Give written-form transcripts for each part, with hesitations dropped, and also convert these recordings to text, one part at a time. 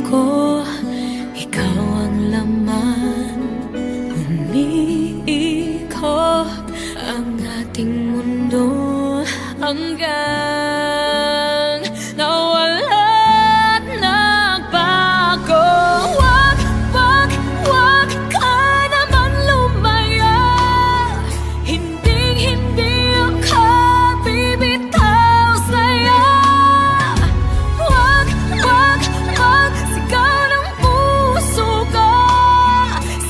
ko, ikaw ang laman. Umiikot ang ating mundo hanggang nawala't nagbago. Wag ka naman lumaya. Hindi ako bibitaw sa'yo. Wag sigaw ng puso ko.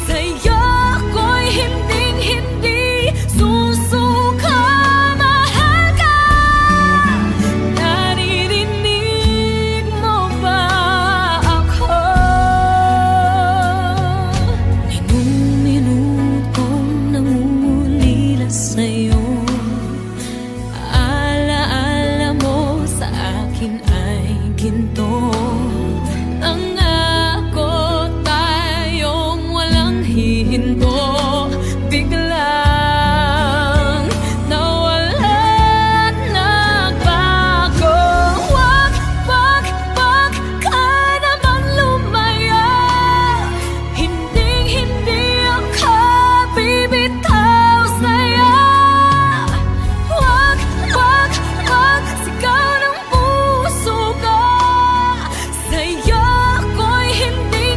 Sa'yo ako'y hindi susuka. Mahal ka. Naririnig mo ba ako? Minum-minutong nangungulila sa'yo. Alaala mo sa akin ay ginto. Nangako tayong walang hihinto. Biglang nawala't nagbago. Wag ka naman lumaya. Hindi ako bibitaw sa'yo. Wag sigaw ng puso ko. Sa'yo ako'y hindi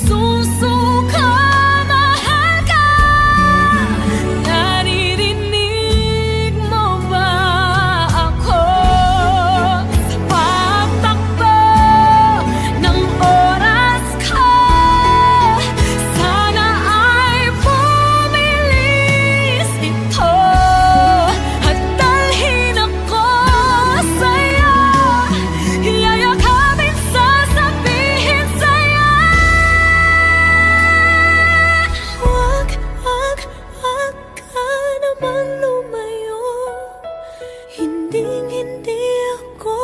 susuka. Mahal ka. Naririnig mo ba ako? Sa pagtakbo ng oras ko, sana ay bumilis ito at dalhin ako sa'yo. Yayakapin, sasabihin sa'yo. Wag ka naman lumayo. Hindi ako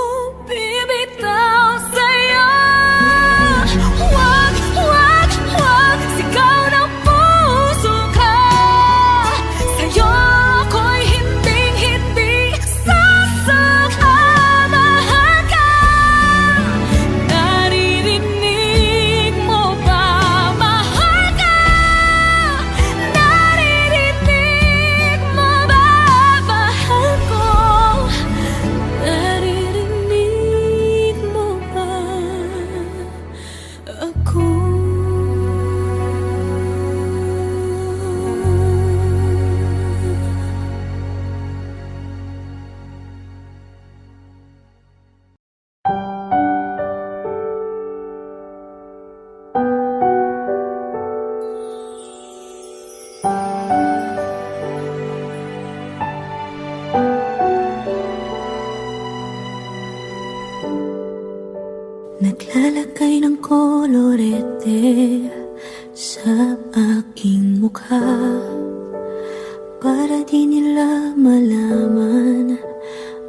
bibitaw sa'yo. Wag sigaw ng puso ko. Sa'yo ako'y hindi sasuka. Mahal ka. Naririnig mo ba? Mahal ka. Naririnig mo ba? Mahal ko. Naririnig mo ba ako? Naglalagay ng kolorete sa aking mukha para di nila malaman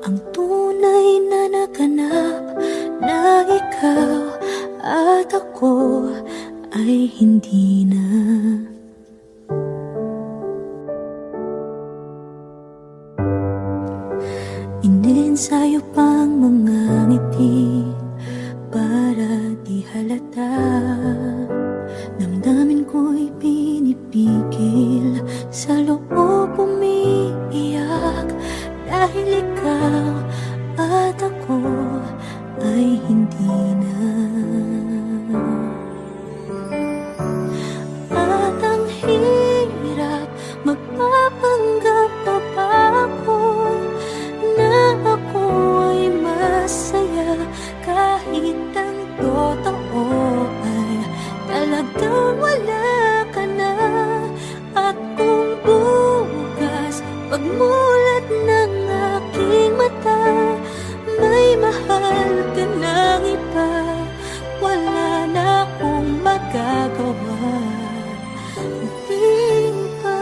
ang tunay na naganap, na ikaw at ako ay hindi na. Iniensayo pang mga ngiti para di halata. Damdamin ko'y pinipigil, sa loob umiiyak, dahil ikaw at ako ay hindi na. At ang hirap, magpapanggap pa ba ako na ako ay masaya, kahit ang totoo ay talagang wala ka na. At kung bukas pagmulat ng aking mata, may mahal ka ng iba, wala na akong magagawa. Muling pa.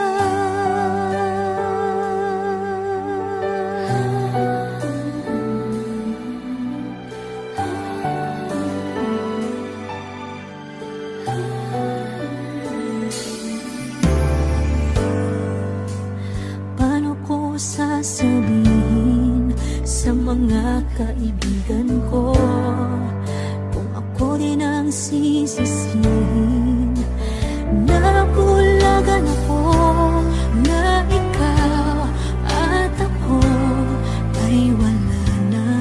Paano ko sasabihin sa mga kaibigan ko kung ako di sisisihin. Nabulagan ako na ikaw at ako ay wala na.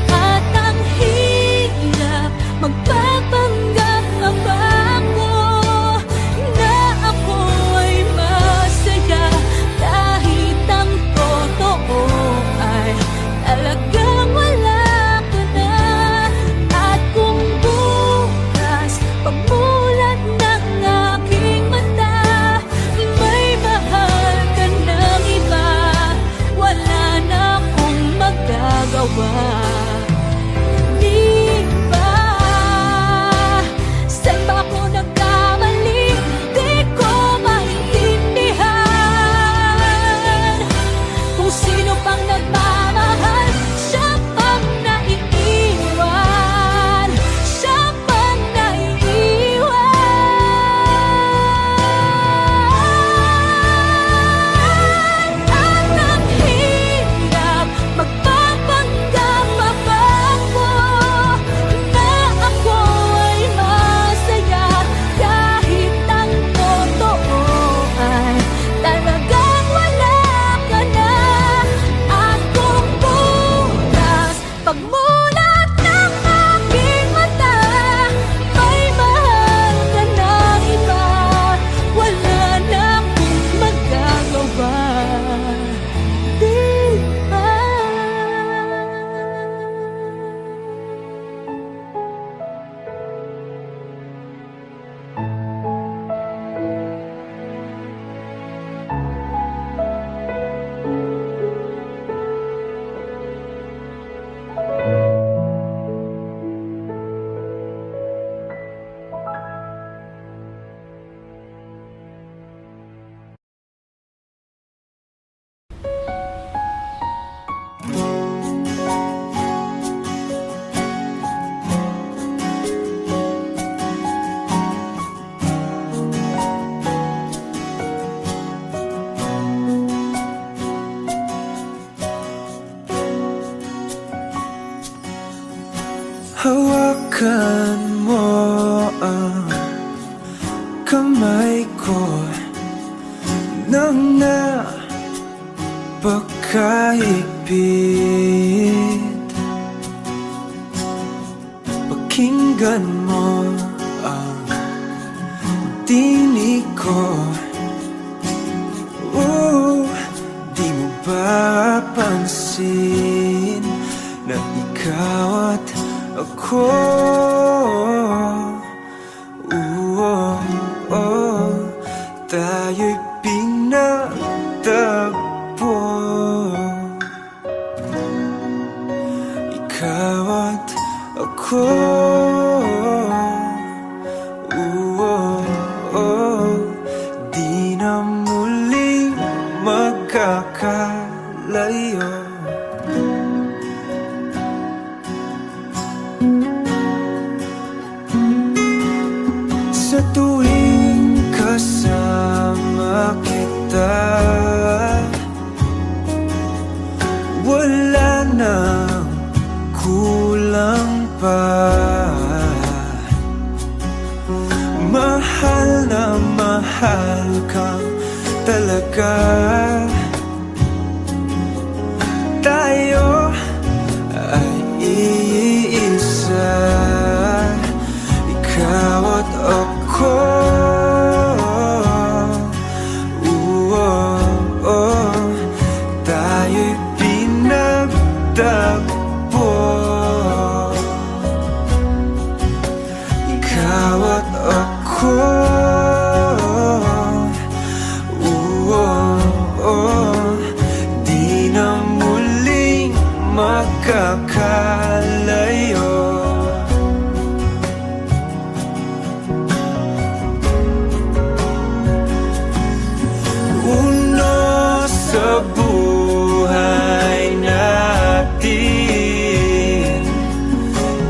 At ang hirap magpapanggap pa ako na ako ay masaya, kahit ang totoo ay talagang wala ka na. At kung bukas pagmulat ng aking mata may mahal ka ng iba, wala na akong magagawa. Di ba? Saan ba ako nagkamali? Di ko maintindihan. Kung sino pang nagmamahal, siya pang naiiwan. Siya pang naiiwan. At ang hirap magpapanggap pa ako na ako ay masaya, kahit ang totoo ay talagang wala ka na. At kung bukas pagmulat ng aking mata may mahal ka ng iba, wala na akong magagawa. Di ba? Hawakan mo ang kamay ko nang napakahigpit. Pakinggan mo ang tinig ko. Di mo ba pansin na ikaw at ako, tayo'y pinagtagpo. Ikaw at ako, di na muling magkakalayo. Sa tuwing kasama kita, wala nang kulang pa. Mahal na mahal kang talaga. Tayo ay iisa, ikaw at ako. Tayo'y pinagtagpo. Ikaw at ako, di na muling magkakalayo. Sa buhay natin,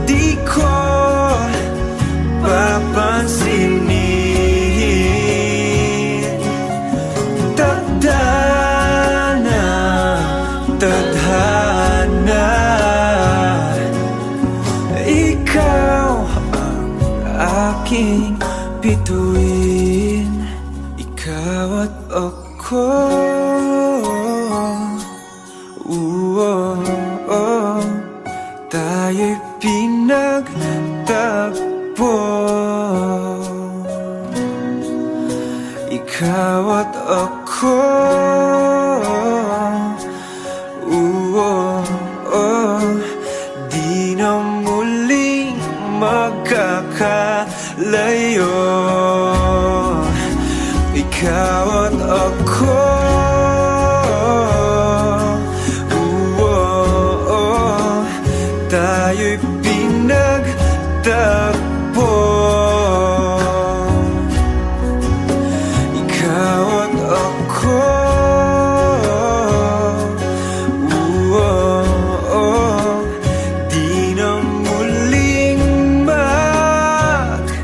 di ko papansinin. Tadhana aking bituin. Ikaw at ako, tayo'y pinagtagpo. Ikaw at ako, di na muling magkakalayo. Ikaw at ako, tayo'y pinagtagpo. Ikaw at ako, di na muling magkakalayo.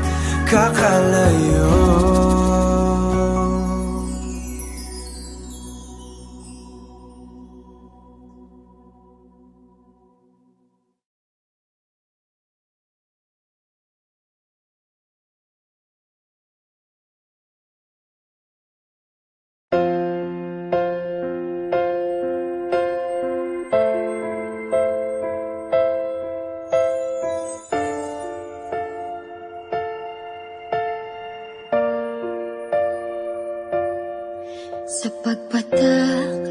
Sa pagpatak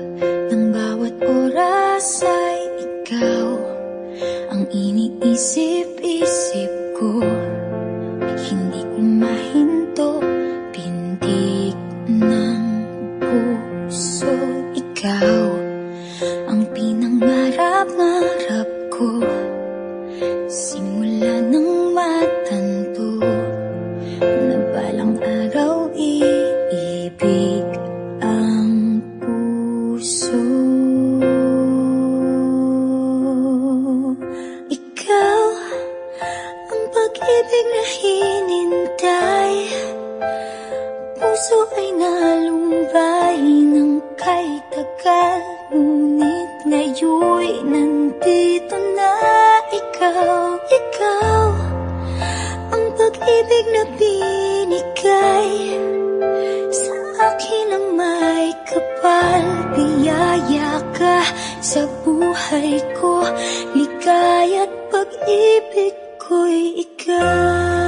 ng bawat oras ay ikaw ang iniisip-isip ko. Hindi ko mahinto, pintig ng puso. Ikaw ang pinangarap-ngarap ko. Simula ng matanto na balang araw iibig ang puso. Ikaw ang pag-ibig na hinintay. Puso ay nalumbay ng kay tagal, ngunit ngayon'y nandito na ikaw. Ikaw ang pag-ibig na binigay sa akin na may kapal. Biyaya ka sa buhay ko, ligaya't pag-ibig ko'y ikaw.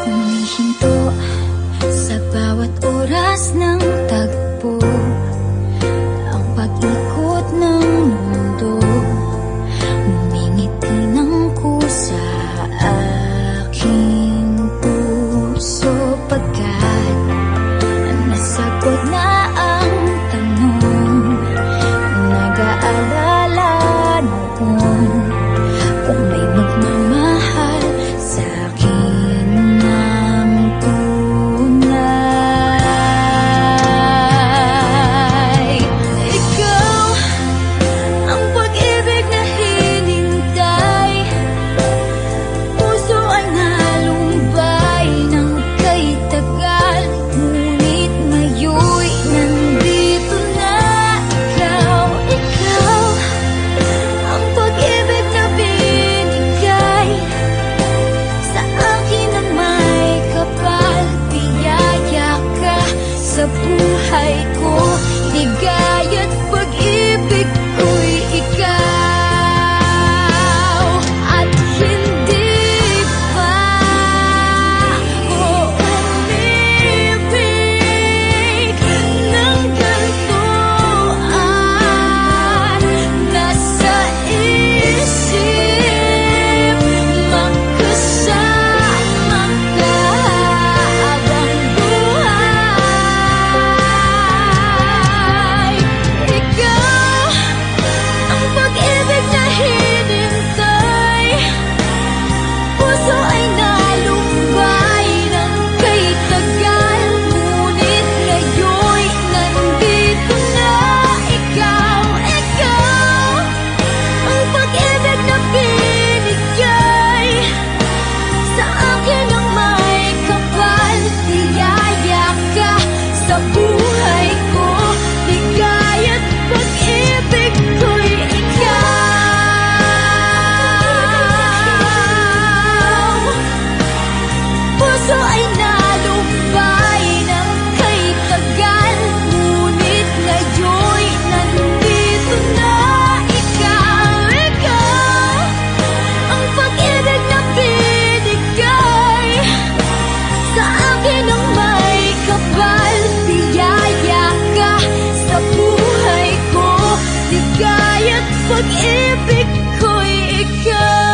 Humihinto sa bawat oras ng tagpo, ang pag-ikot ng mundo. Humingiti ng kusa aking puso. pag-ibig ko'y ikaw.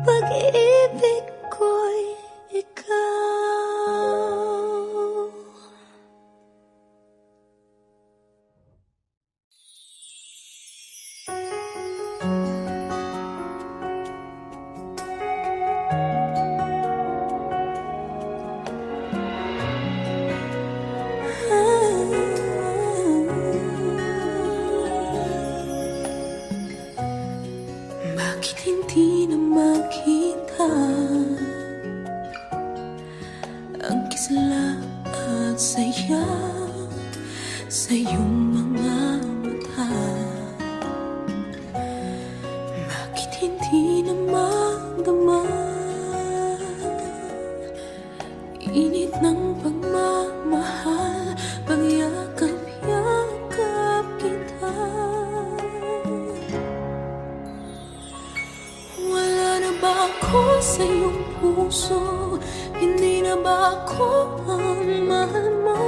Pag-ibig ko'y ikaw. Bakit hindi na makita ang kisla at saya sa iyong mga mata? Bakit hindi na magdama init ng pagmamahal, pagyakap-yakap kita? Wala na ba ako sa iyong puso? Hindi na ba ako ang mahal mo?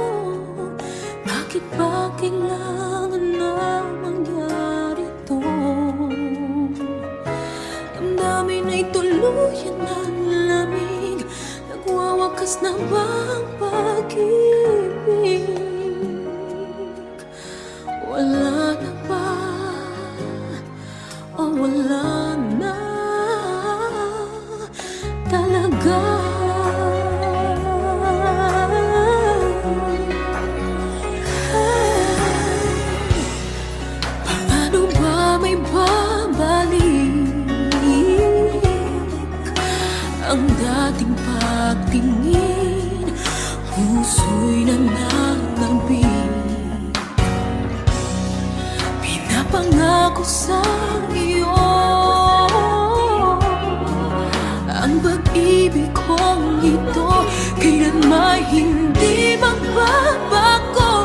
Bakit ba kailangan na mangyari to? Damdamin ay tuluyan ng lamig, nagwawakas na ba ang pag-ibig? Wala na ba? O wala na talaga? Paano ba may babalik ang dating pagtingin? Puso'y nananabik, pinapangako sa iyo ang pag-ibig kong ito, kailanman hindi magbabago.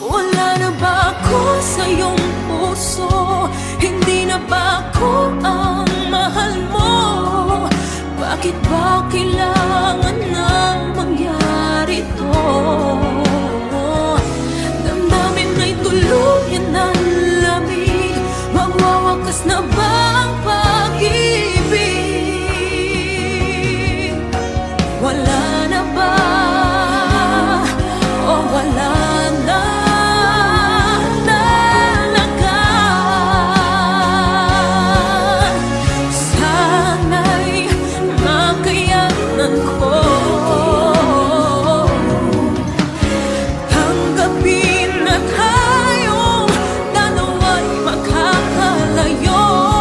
Wala na ba ako sa iyong puso? Hindi na ba ako ang mahal mo? Bakit ba kailangan nang mangyari to? Damdamin ay tuluyan ng lamig, magwawakas na ba ang pag-ibig? Wala na ba? O wala na talaga? Sana'y makayanan ko tanggapin na tayong dalawa'y makakalayo.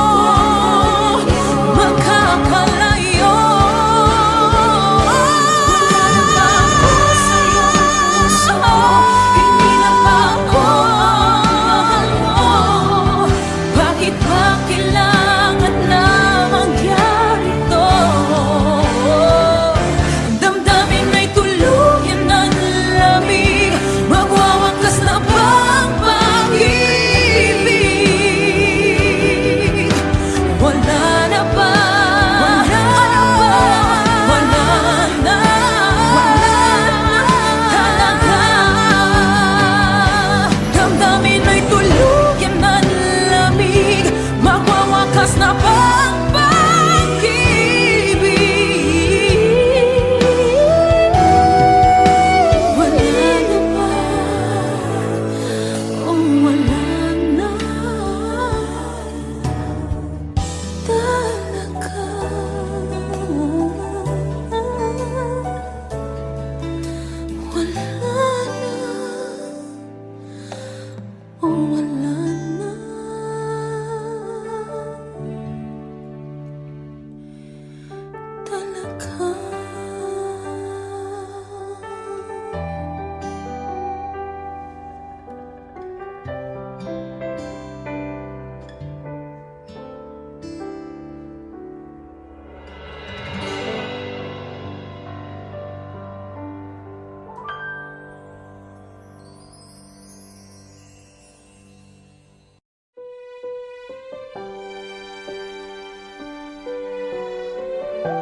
Bakit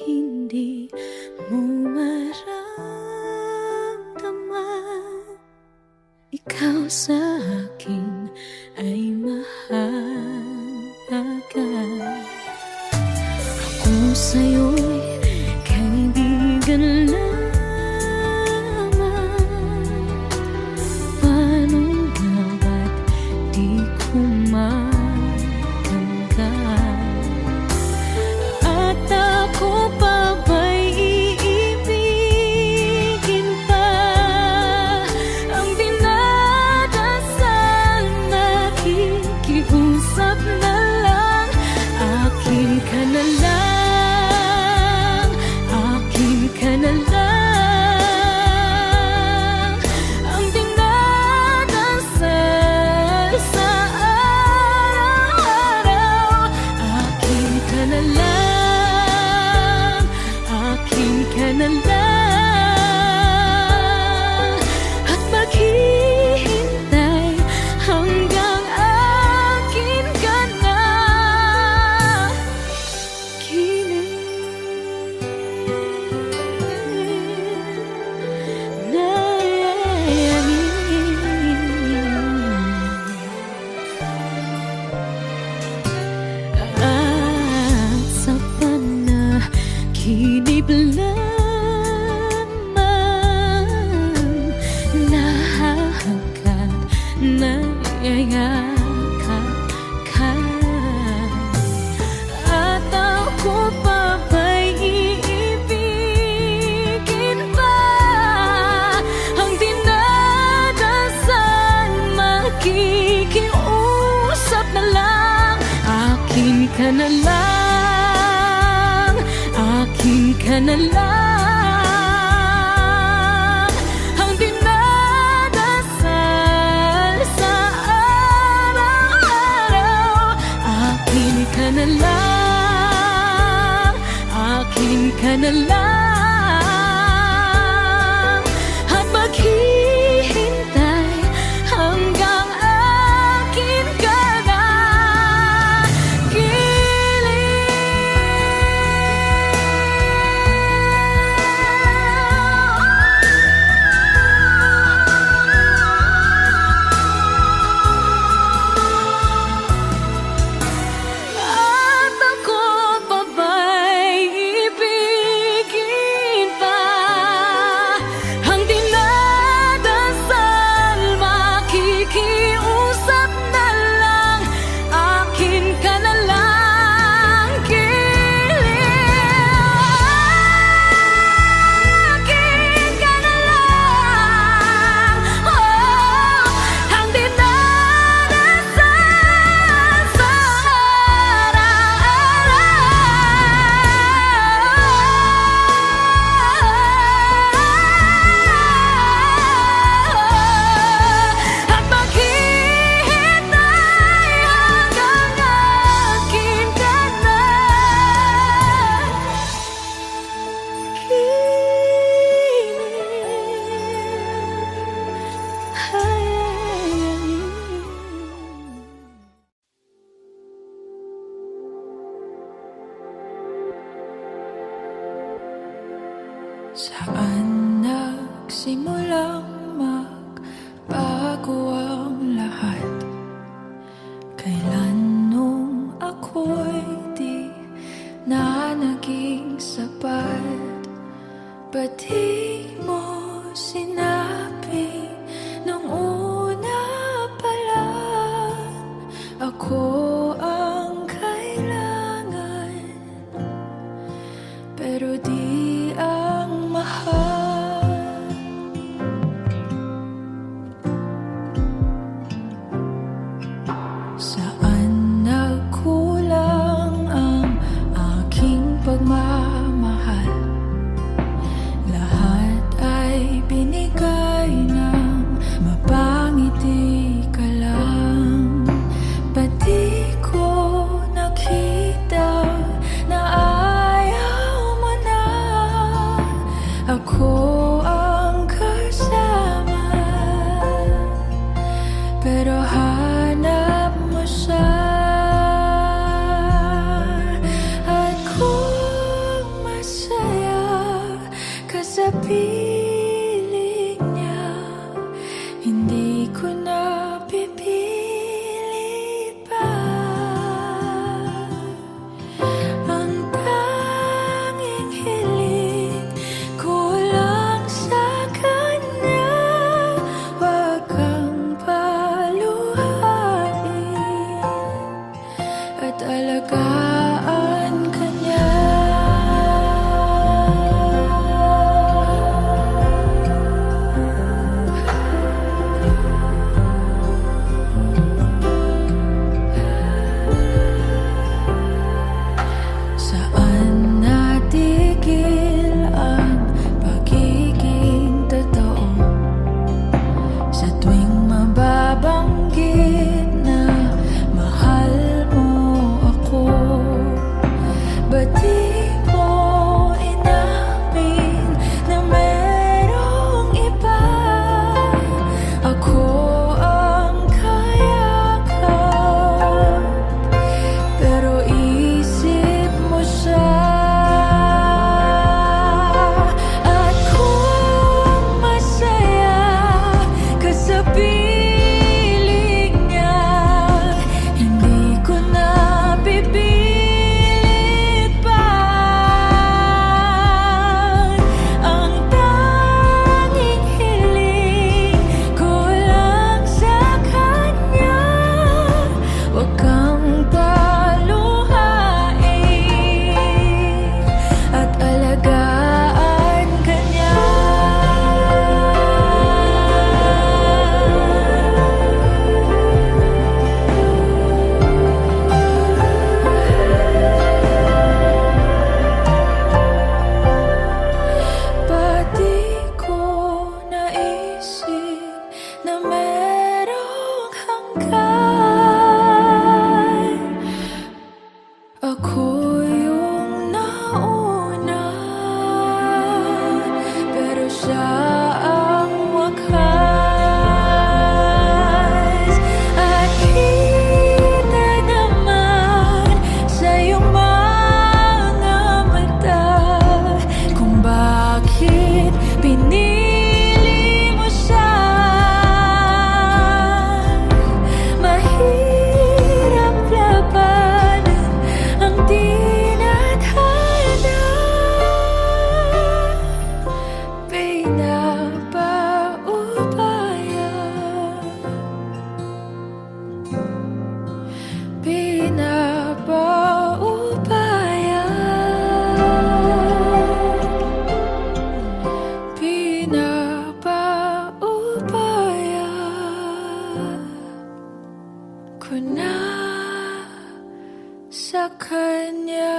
hindi mo maramdaman? Ikaw sa akin ay mahalaga. Ako sa'yo'y kaibigan lamang. Paano nga ba't di ko matanggap? At ako pa ba'y iibigin pa? Ang dinadasal, nakikiusap na lang. Akin ka na lang, akin ka na lang. Ang dinadasal sa araw-araw. Akin ka na lang, akin ka na lang. At maghihintay hanggang akin ka na. Kilig na at sa panaginip lamang, nahahagkat, nayayakap ka. At ako pa ba'y iibigin pa? Ang dinadasal, makikiusap na lang. Akin ka na lang, akin ka na lang. Ang dinadasal sa araw-araw. Akin ka na lang, akin ka na lang. At maghihintay hanggang akin ka na. At ako pa ba'y ibigin pa? Ang dinadasal, makikiusap na lang. Akin ka na lang, akin ka na lang. Oh, ang dinadasal sa araw-araw. At maghihintay hanggang akin ka na. Saan nagsimulang magbago ang lahat? Kailan nung ako'y di na naging sapat? Ba't di mo sinabi nung una pa lang? Ako ang kailangan, pero di ang mahal. Saan nagkulang ang aking pagmamahal? Lahat ay binigay ng mapangiti ka lang. Ba't di alagaan ka niya. Saan natigil ang pagiging totoo? Sa tuwing mababanggit na mahal mo ako, ba't di mo inamin na merong iba? Ako ang kayakap, pero isip mo siya. At kung masaya ka sa piling niya, hindi ko na pipilit pa. Ang tanging hiling ko lang sa kanya, huwag kang paluhain at alagaan ka niya. Ba't di ko naisip na merong hanggan? Ako yung nauna, pero siya ang wakas. At kita naman sa iyong mga mata kung bakit pinili mo siya. Mahirap labanan ang tinadhana. Pinapaubaya, pinapaubaya, pinapaubaya ko na sa kanya.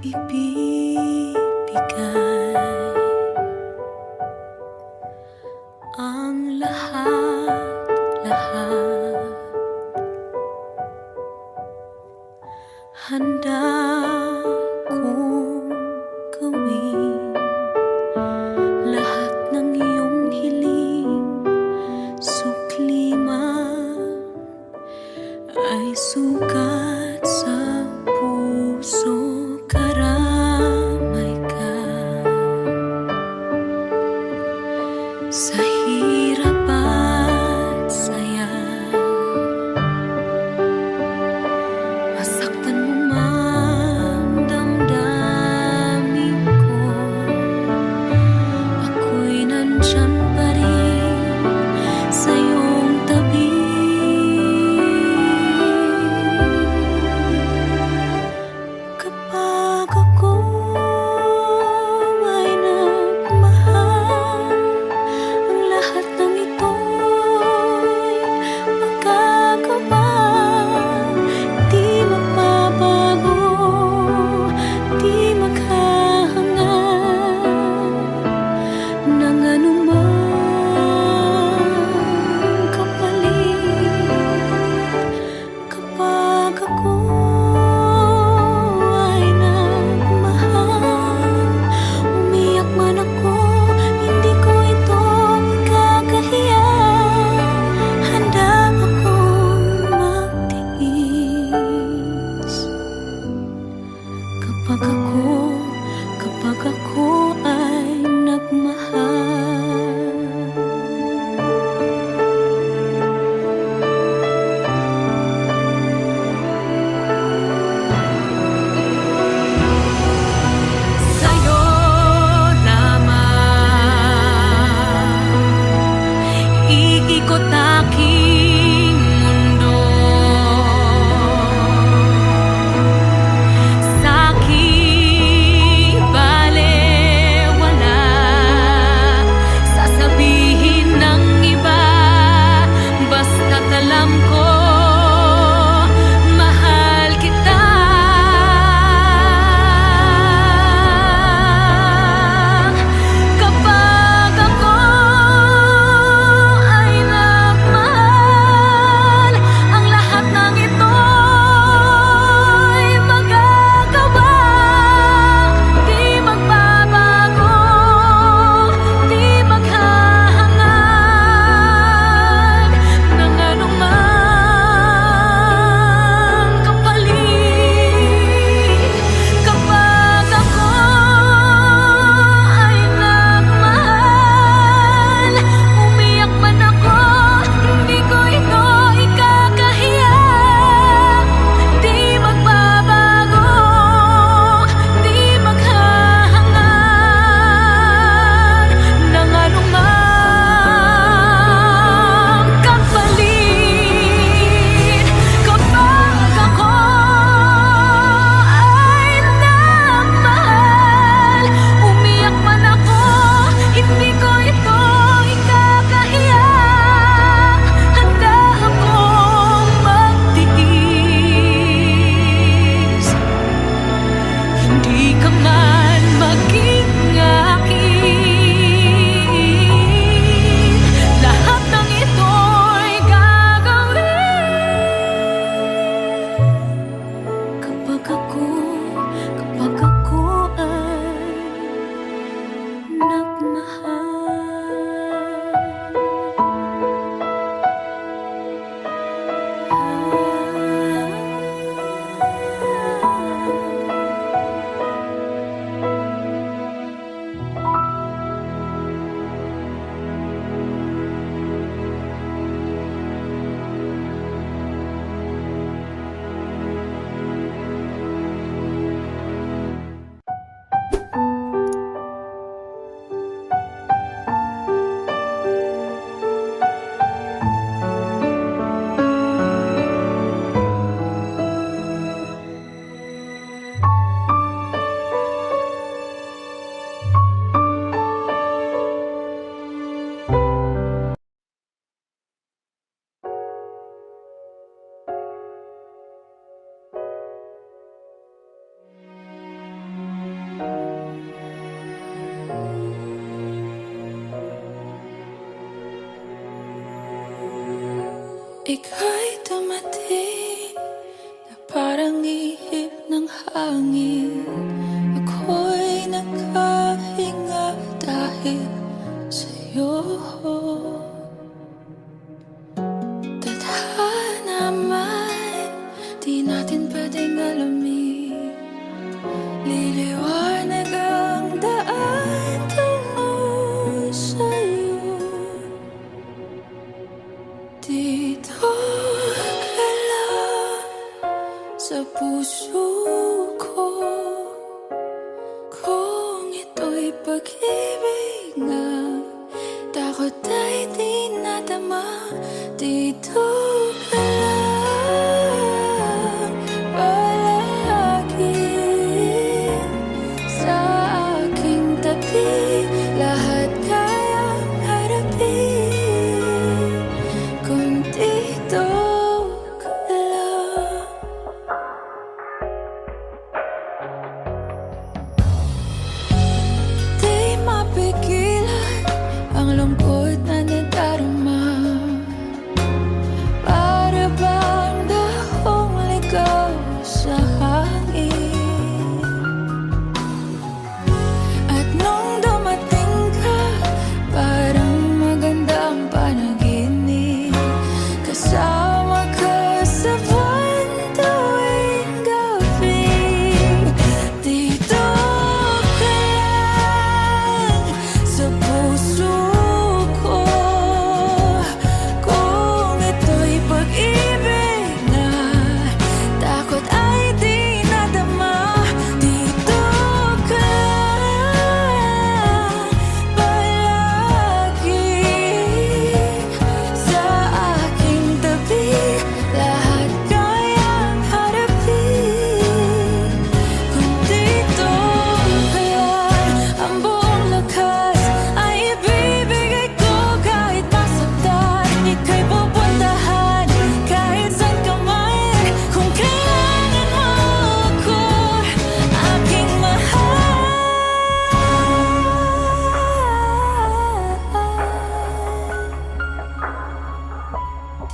Ibibigay ang lahat-lahat. Handa kong gawin lahat ng iyong hiling, sukli man ay sukat sa puso. Karamay ka sa hirap at saya, masaktan mo man damdamin ko, ako'y nandyan pa rin sa iyong tabi. Ika'y dumating na parang ihip ng hangin. Ako'y nakahinga dahil sa'yo. Tadhana man, di natin pwedeng alamin. Liliwanag ang daan tungo sa'yo. Dito ka lang sa puso ko. Kung ito'y pag-ibig nga, takot ay di nadama. Dito ka lang palagi sa aking tabi. Lahat kayang harapin kung dito ka lang. Di mapigilan ang lungkot na nadarama. Para bang dahong ligaw sa hangin. At nung dumating ka, parang magandang panaginip. Kasama ka sa buwan tuwing gabi. Dito ka lang sa puso ko. Kung ito'y pag-ibig na, takot ay di nadama. Dito ka lang palagi sa aking tabi. Lahat kayang harapin kung dito ka lang. Ang buong lakas ay ibibigay ko kahit masaktan. Ika'y pupuntahan kahit saan ka man. Kung kailangan mo ako, aking mahal.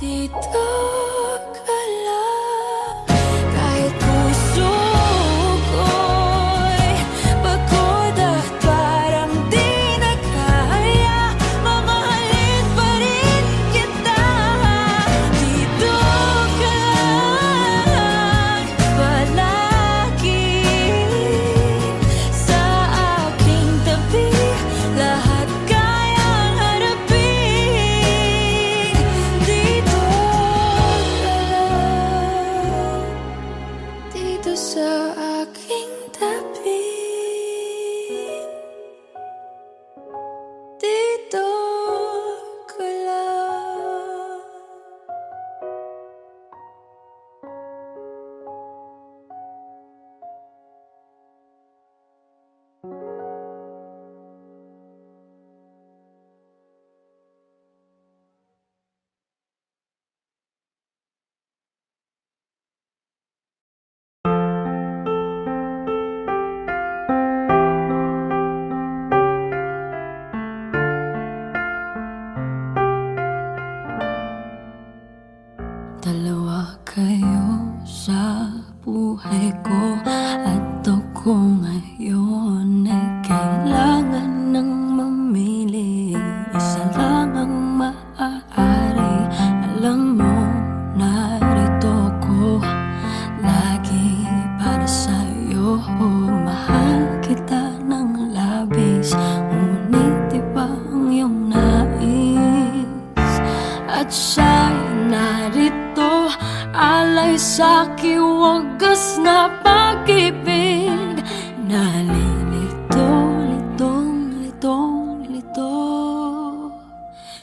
Dito ka lang kahit puso ko'y pagod at parang di na kaya. Mamahalin pa rin kita. Dito ka lang palagi sa aking tabi. Lahat kayang harapin. Dito ka lang, dito sa aking tabi. Dito ka lang. Dalawa kayo sa buhay ko at ako ngayon ay kailangan ng mamili. Isa lang ang maaari. Alam mo, narito ko lagi para sa'yo. Mahal kita ng labis, ngunit iba ang iyong nais. At siya'y narito, alay sa'ki wagas na pag-ibig. Nalilito, litong, litong, lito.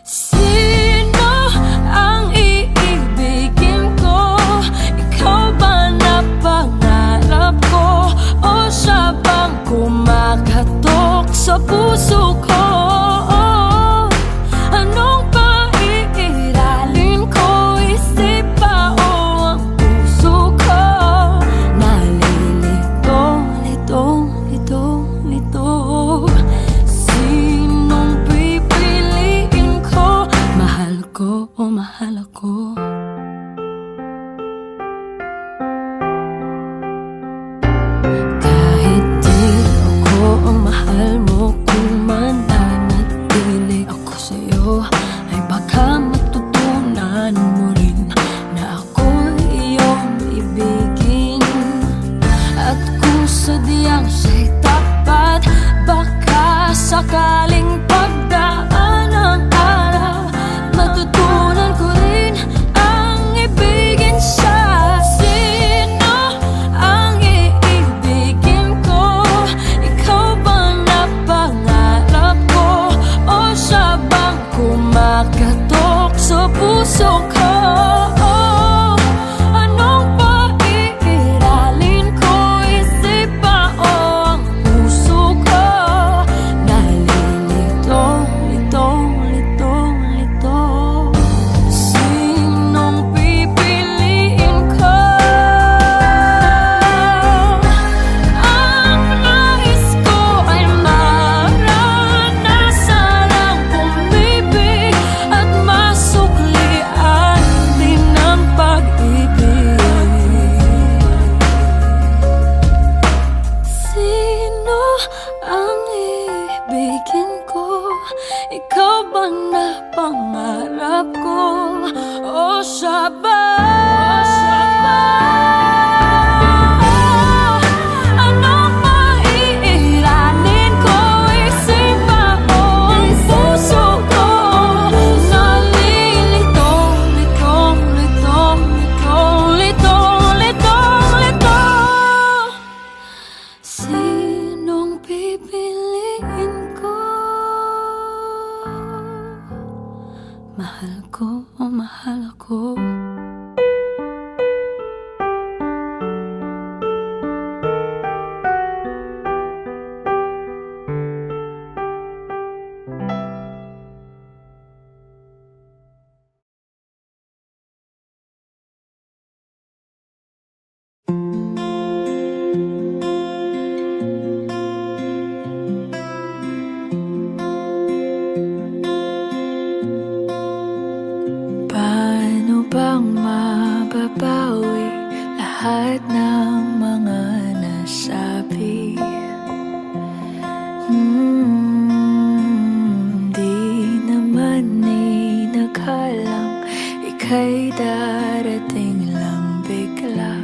Sino ang iibigin ko? Ikaw ba na pangarap ko? O siya bang kumakatok sa puso ko? Anong paiiralin ko? Isip pa o ang puso ko? Nalilito, litong, lito. lahat ng mga nasabi. Di naman inakalang ika'y darating lang bigla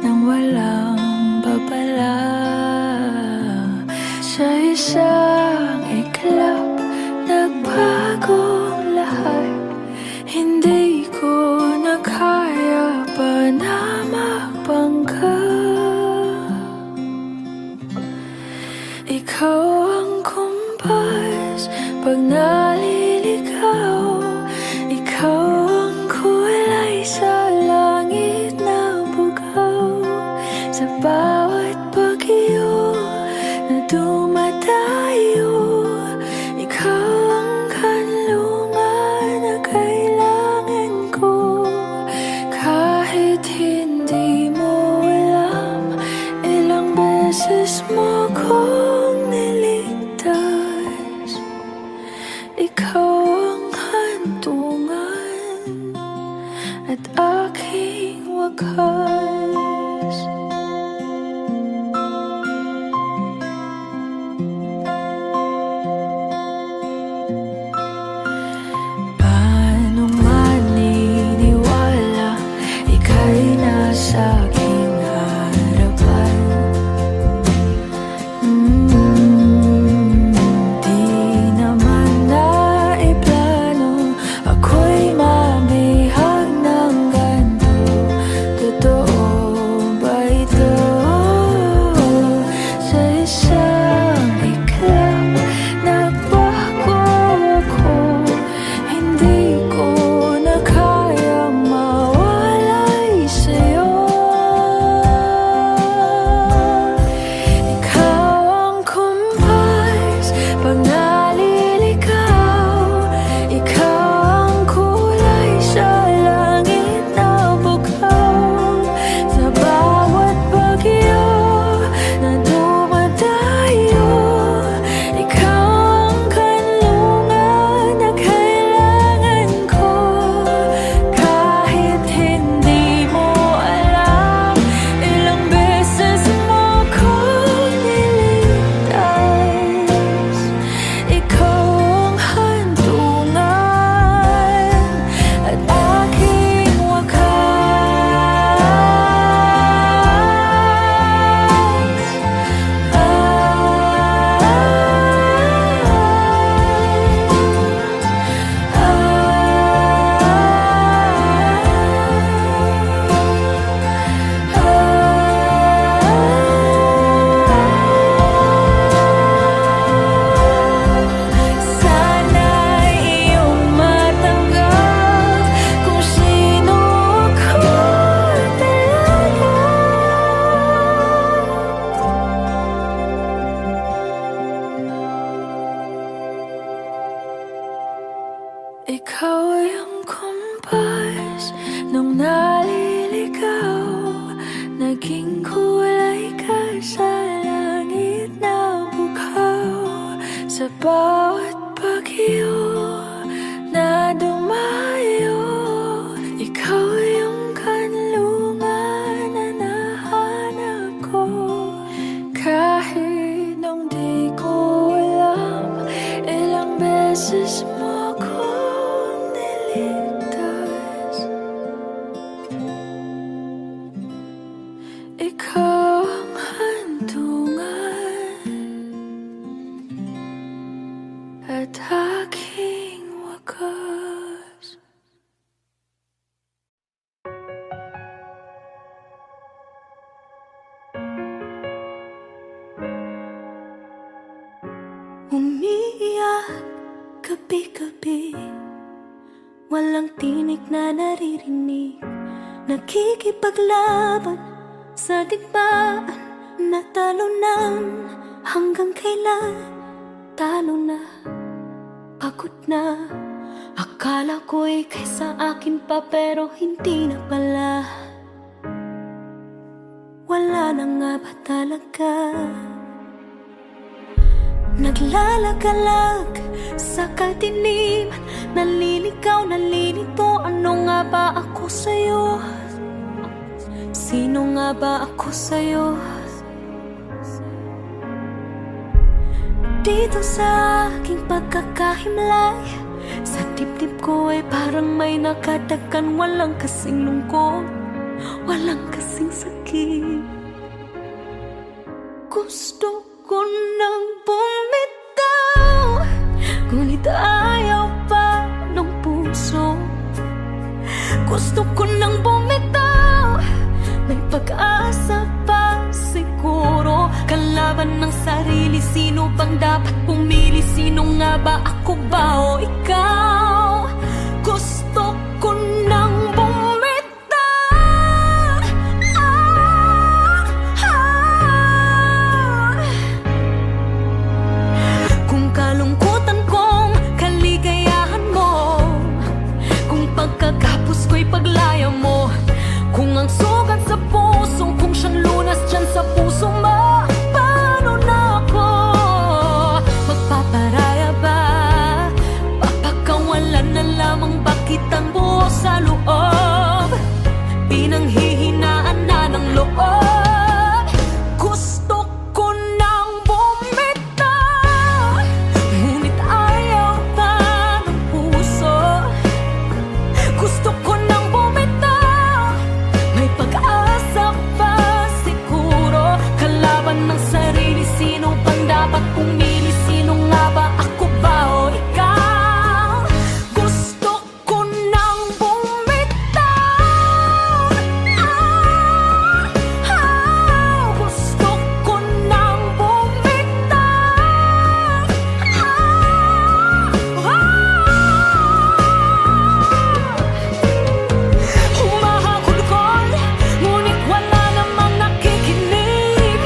nang walang babala. Sa isang iglap, nagbago lahat. Hindi ko na kaya pa na magpangka. Ikaw ang kumpas pag naliligaw. Ikaw ang kulay sa langit na bugaw. Sa bawat bagyo na dumadayo, ikaw ang kanlungan na kailangan ko. Kahit hindi mo alam, ilang beses mo kong niligtas. Ikaw ang hantungan at aking wakas. Paano maniniwala ika'y nasa aking harapan? Di naman naiplano ako'y mabihag ng ganito. Totoo ba ito? Sa isang iglap, nagbago ako. Hindi ko na kaya mawalay sa'yo. Ikaw ang kumpas pag naliligaw. Ikaw ang kulay sa langit na bugaw. Sa bawat bagyo na dumadayo, ikaw ang kanlungan na kailangan ko. Kahit hindi mo alam, ilang beses mo kong niligtas. Ikaw ang hantungan at aking sana'y iyong matanggap kung sino ako talaga. Ikaw ang kumpas nung naliligaw. Naging kulay ka sa langit na bugaw. Sa bawat bagyo na dumayo, ikaw yung kanlungan na nahanap ko. Kahit nung di ko alam, ilang beses mo kong niligtas. Ikaw ang hantungan at aking wakas. Umiiyak gabi-gabi, walang tinig na naririnig. Nakikipaglaban sa digmaan, natalunan. Hanggang kailan talo na, pagod na. Akala ko ika'y sa akin pa, pero hindi na pala. Wala na nga ba talaga? Naglalagalag sa kadiliman, naliligaw, nalilito. Ano nga ba ako sa'yo? Sino nga ba ako sa'yo? Dito sa aking pagkakahimlay, sa dibdib ko ay parang may nakatakan. Walang kasing lungkot, walang kasing sakit. Gusto ko nang bumitaw, ngunit ayaw pa ng puso. Gusto ko nang bumitaw, may pag-asa pa siguro. Kalaban ng sarili, sino bang dapat pumili? Sino nga ba, ako ba o ikaw? Gusto ko nang bumitaw. Kung kalungkutan kong kaligayahan mo, kung pagkagapos ko'y paglaya mo, kung ang sugat sa puso, kung siyang lunas dyan sa puso mo, paano na ako magpaparaya ba? Papakawalan na lamang ba kitang buo sa loob? Pinanghihinaan na ng loob. Gusto ko nang bumitaw, ngunit ayaw pa ng puso. Gusto ko nang bumitaw, may pag-asa pa siguro. Kalaban ng sarili, sino bang dapat pumili? Sino nga ba, ako ba o ikaw? Gusto ko nang bumitaw. Gusto ko nang bumitaw. Humahagulgol, ngunit wala namang nakikinig.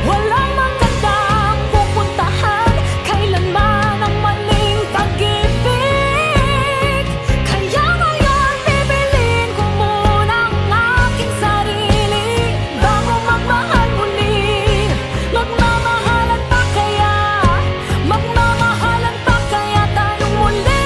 Walang magandang pupuntahan, kailanman ang maling pag-ibig. Kaya ngayon bibilin ko muna ang aking sarili bago magmahal muli. Magmamahalan pa kaya? Magmamahalan pa kaya tayong muli?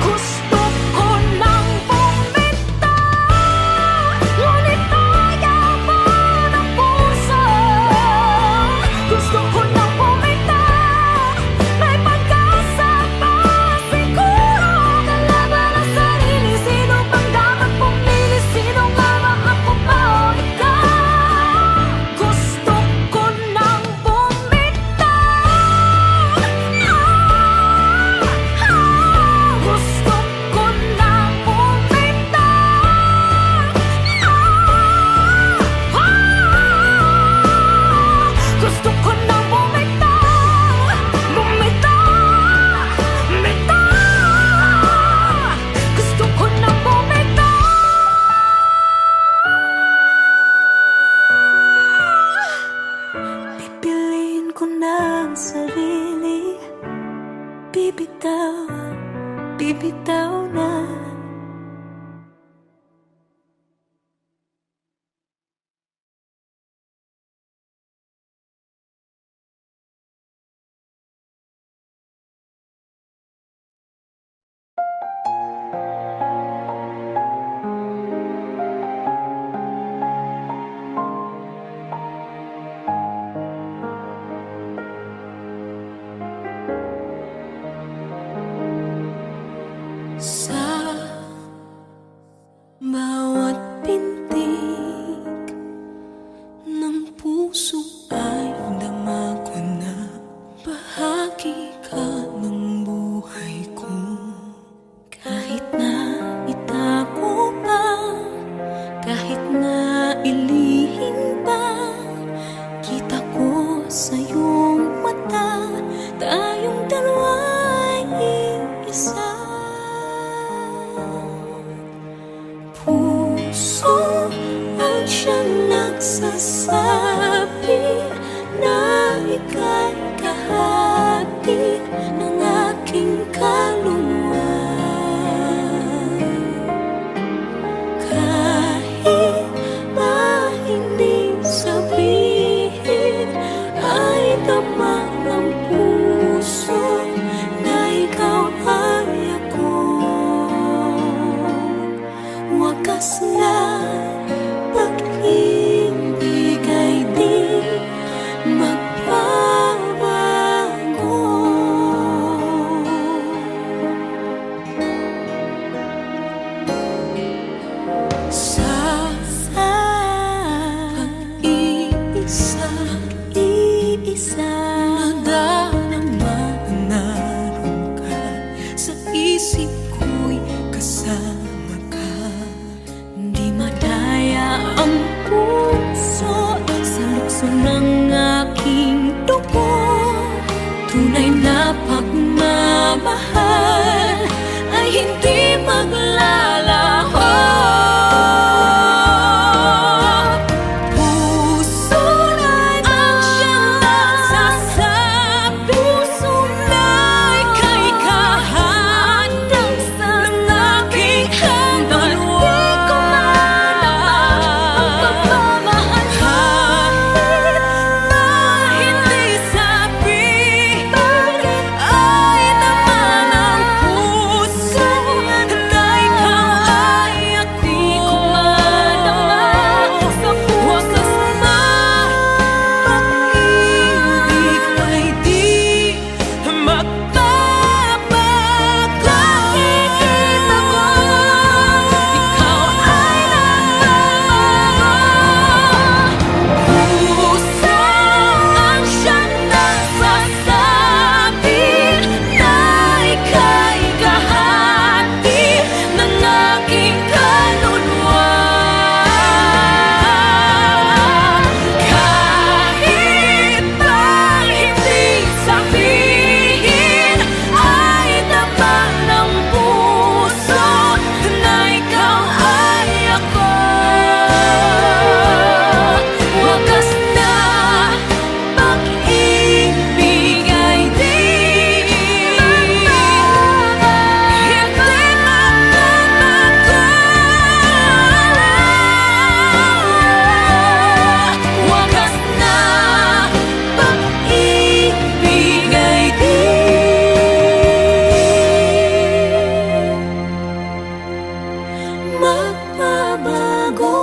Gusto ko nang bumitaw, ngunit ayaw pa ng puso. Gusto ko nang bumitaw, may pag-asa pa siguro. Kalaban ang sarili, sino bang dapat pumili? Sino nga ba, ako ba o ikaw? Gusto ko nang bumitaw. Gusto ko nang bumitaw. Gusto ko nang bumitaw. Bumitaw. Bumitaw. Gusto ko nang bumitaw. Pipiliin ko na ang sarili. Bibitaw, bibitaw na. Sa bawat pintig ng puso ay dama ko na bahagi ka ng buhay ko. Kahit na itago pa, kahit na ilihim pa, kita ko sa iyong mata, tayong dalawa'y iisa. Puso ang siyang nagsasabi na ika'y kahati ng aking kaluluwa. Kahit na hindi damang ng puso na ikaw ay ako. Wakas na pag-ibig ay di magbabago. Sa pag-iisa nadarama naroon ka sa isip ko'y kasama ka. Di madaya ang puso sa lukso ng aking dugo. Tunay na pagmamahal ay hindi maglalaho. Puso na ang siyang nagsasabi, puso na'y kay kahandang sa aking kaluluwa. Di ko man ang pagmamahal na hindi sabihin ay naman ang puso na ikaw ay ako. Di ko madama sa wakas na pag-ibig ay di magbabago. Nakikita ko ikaw ay nagbabago. Puso ang siyang nagsasabi na ika'y kahati ng aking kaluluwa. Kahit pa hindi sabihin ay damang ng puso na ikaw ay ako. Wakas na pag-ibig ay di magbabago. Wakas na pag-ibig ay di magbabago.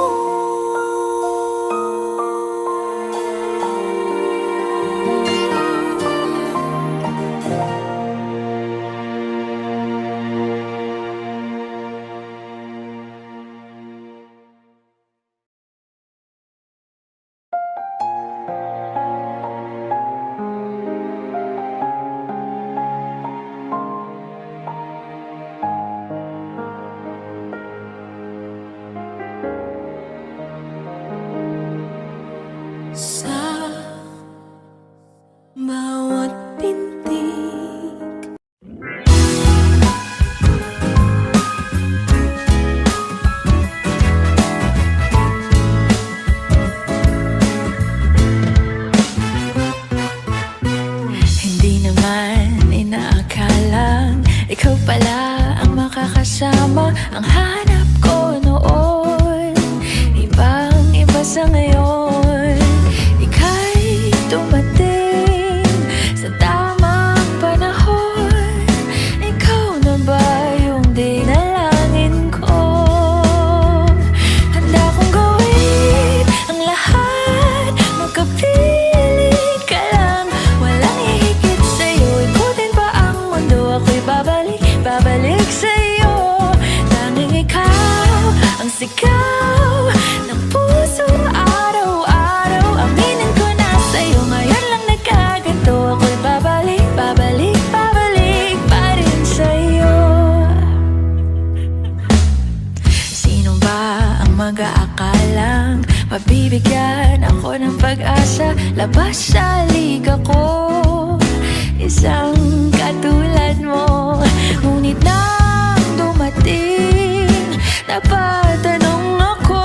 Sa bawat pintig hindi naman inaakalang ikaw pala ang makakasama ang hanap ko noon. Ibang-iba sa ngayon, ika'y dumating sa tamang panahon. Ikaw na ba yung dinalangin ko? Handa kong gawin ang lahat, magkapili ka lang. Walang hihigit sa'yo, ikutin pa ang mundo. Ako'y babalik sa'yo. Tanging ikaw ang sigaw ng puso araw-araw. Aminin ko na sa'yo, ngayon lang nagkaganto. Ako'y babalik pa rin sa'yo. Sino ba ang mag-aakalang mabibigyan ako ng pag-asa? Labas sa liga ko, isang katulad mo. Ngunit nang dumating, napatanong ako,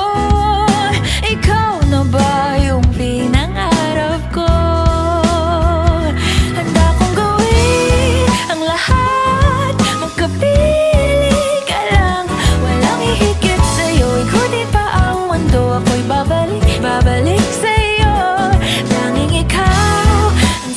ikaw na ba yung pinangarap ko? Handa kong gawin ang lahat, magkapili ka lang. Walang hihigit sa'yo, ikutin pa ang mundo. Ako'y babalik sa'yo. Tanging ikaw ang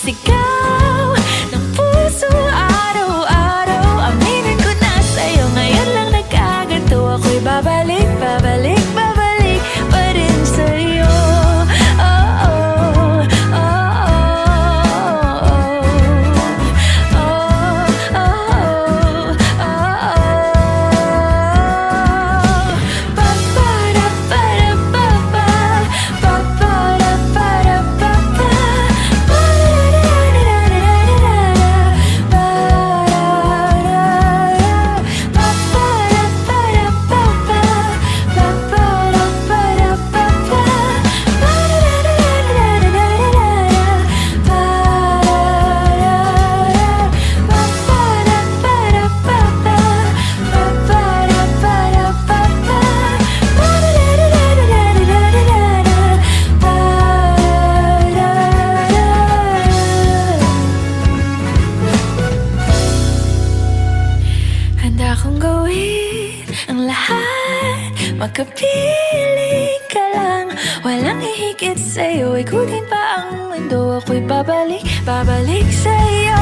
Kapiling ka lang, walang hihigit sa'yo. Ikutin pa ang mundo, ako'y babalik, babalik sa'yo.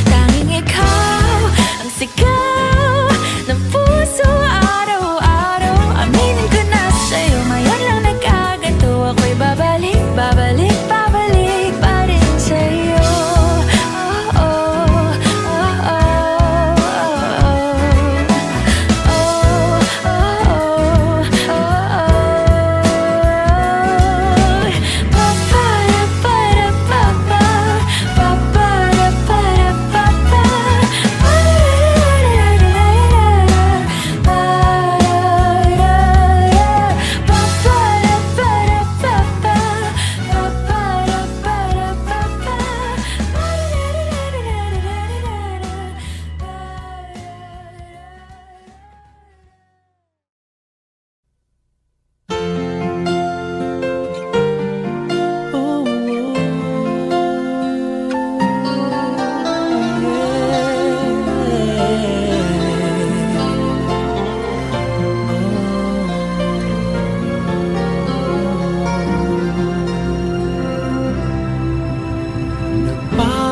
Tanging ikaw ang sigaw ng puso araw-araw. Aminin ko na sa'yo, ngayon lang nagkaganto. Ako'y babalik, babalik, babalik pa rin sa'yo. Oh, oh, oh, oh,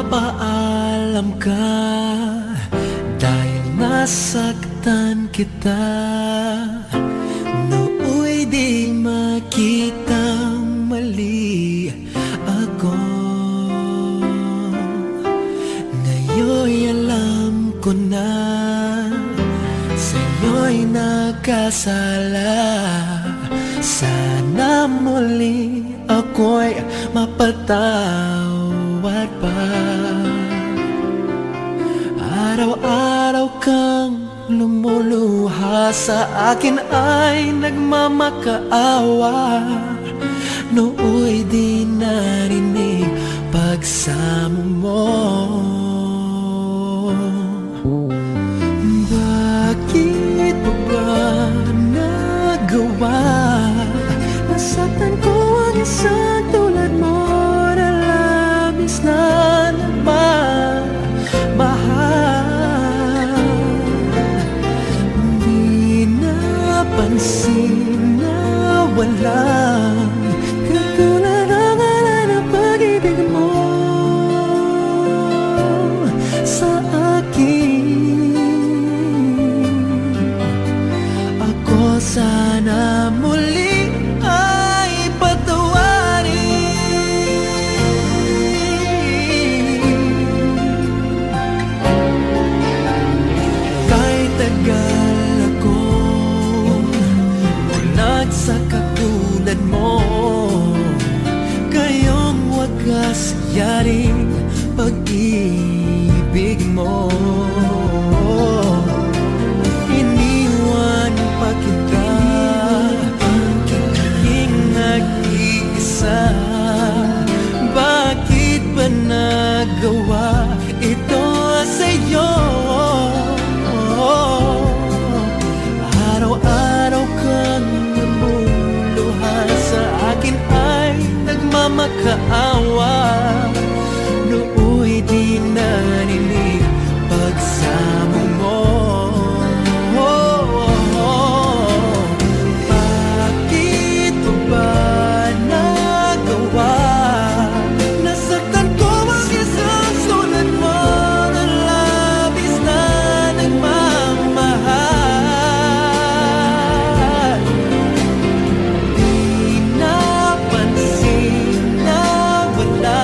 Nagpapaalam ka dahil nasaktan kita. Nooy di makita mali ako. Ngayon'y alam ko na sa'yo'y nagkasala. Sana muli ako'y mapatawad pa. Araw-araw kang lumuluha sa akin ay nagmamakaawa. Nooy di narinig pagsamo mo. Bakit mo ba nagawa? Nasaktan ko ang isang tulad mo na labis na nagmamahal. Di napansin na walang katulad ang ngalan ng pag-ibig mo sa akin. Ako sana muli ay patawarin. Kahit tagal akong bulag sa katulad mo, kayong wagas yaring pag-ibig mo. Iniwan pa kita, aking nag-iisa. Bakit ba nagawa ito sa'yo? Araw-araw kang namuluha sa akin ay nagmamakaawa. Nooy di narinig pagsamo mo. Bakit mo ba nagawa? Nasaktan ko ang isang tulad mo na labis na nagmamahal. Di napansin na wala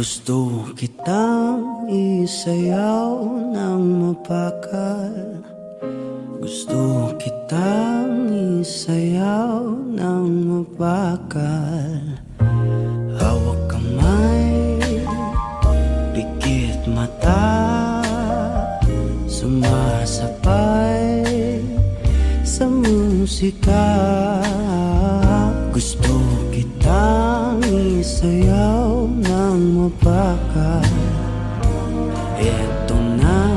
Gusto kitang isayaw ng mapakal. Gusto kitang isayaw ng mapakal. Hawak kamay, pikit mata, sumasabay sa musika. Gusto kitang isayaw ng mapakal. Eto na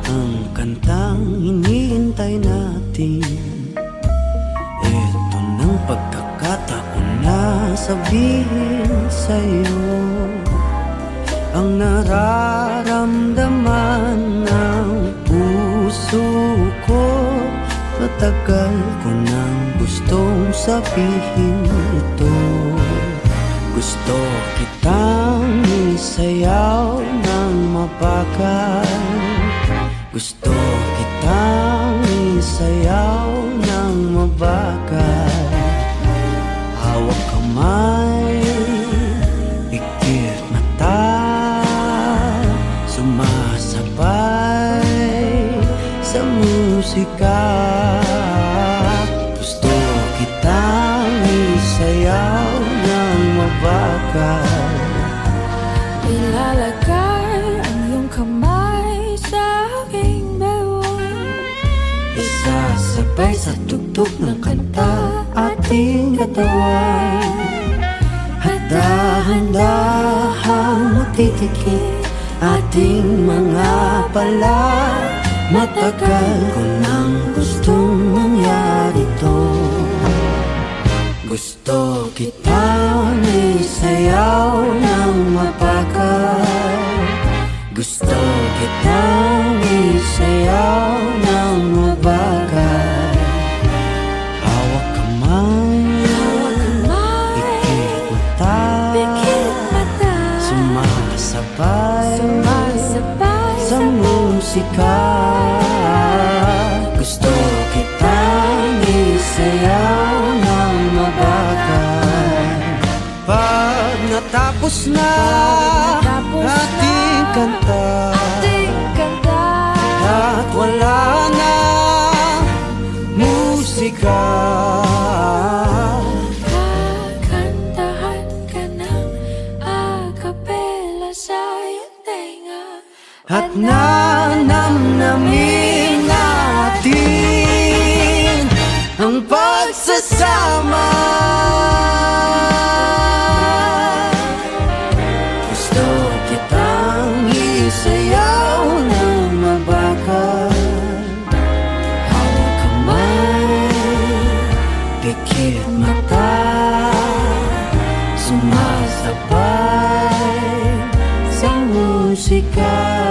ang kantang hinihintay natin. Eto ng pagkakataon na sabihin sa'yo ang nararamdaman ng puso ko. Matagal ko nang gustong sabihin ito. Gusto kitang isayaw ng mapakal. Gusto kitang isayaw ng mabakal. Hawak kamay, pikit mata, sumasabay sa musika. Gusto kitang isayaw ng mabakal. Ilalagay ang iyong kamay sa aking bewang. Isasabay sa tugtog ng kanta ating katawan. At dahan-dahang matitikip ating mga pala. Matagal ko nang gustong mangyari to. Gusto kitang isayaw ng mapakal. Gusto kitang isayaw ng mabakal. Hawak kamay, pikit mata, sumasabay sa musika. Gusto kitang isayaw ng mabakal. Pag natapos na ating kanta, at wala na musika, Kakantahan ka ng acapella sa iyong tenga. at nanamnamin natin ang pagsasama. Gusto kitang isayaw ng mabakal. Hawak kamay, pikit mata, sumasabay sa musika.